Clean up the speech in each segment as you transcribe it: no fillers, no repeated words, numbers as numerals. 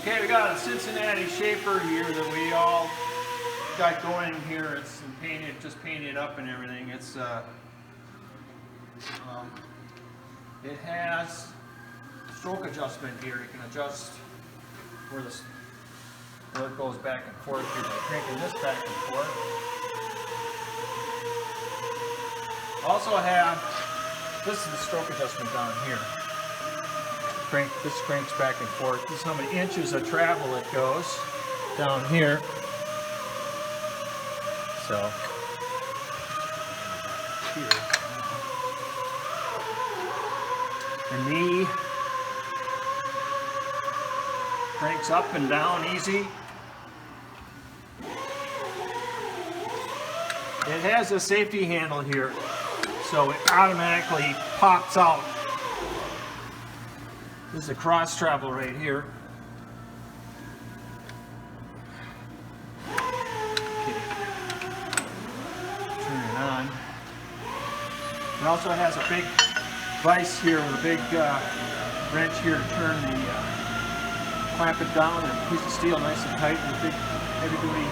Okay, we got a Cincinnati shaper here that we all got going here. It's painted, just painted up and everything. It's it has stroke adjustment here. You can adjust where it goes back and forth here by cranking this back and forth. Also have, this is the stroke adjustment down here. This cranks back and forth. This is how many inches of travel it goes down here. So here. The knee cranks up and down easy. It has a safety handle here, so it automatically pops out. This is a cross travel right here. Okay. Turn it on. It also has a big vise here with a big wrench here to turn the clamp it down, and a piece of steel nice and tight, and a big heavy duty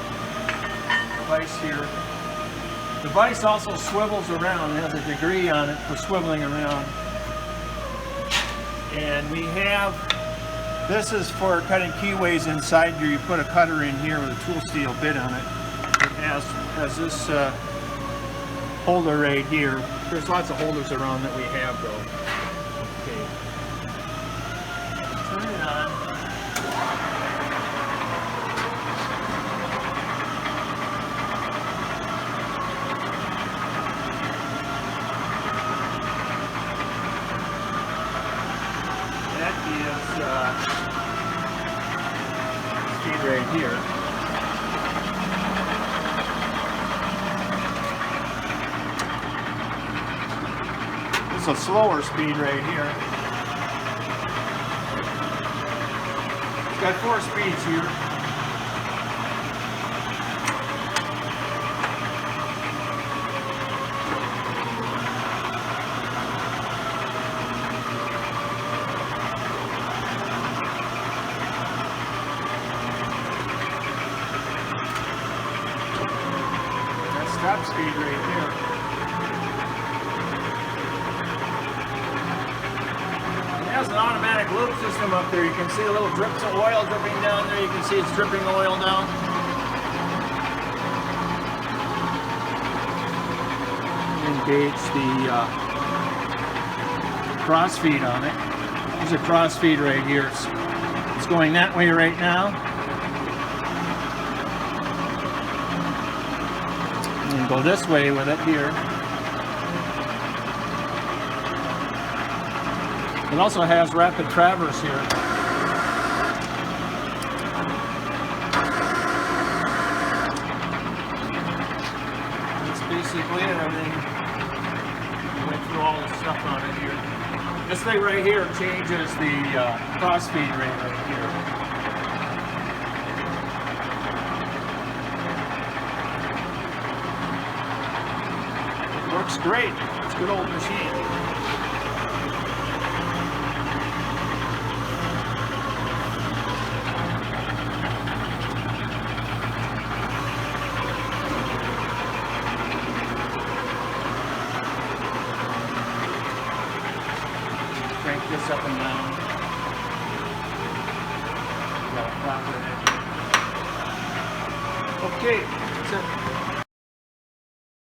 vise here. The vise also swivels around. It has a degree on it for swiveling around. And we have, this is for cutting keyways inside here. You put a cutter in here with a tool steel bit on it. It has this holder right here. There's lots of holders around that we have though. Okay. Turn it on. That is speed right here. This is a slower speed right here. It's got 4 speeds here. Stop speed right here. It has an automatic loop system up there. You can see a little drips of oil dripping down there. You can see it's dripping oil down. Engage the cross feed on it. There's a cross feed right here. It's going that way right now. And go this way with it here. It also has rapid traverse here. That's basically it. Everything went through all the stuff on it here. This thing right here changes the cross feed rate right here. Works great. It's a good old machine. Crank this up and down. Got a flap in it. Okay, that's it.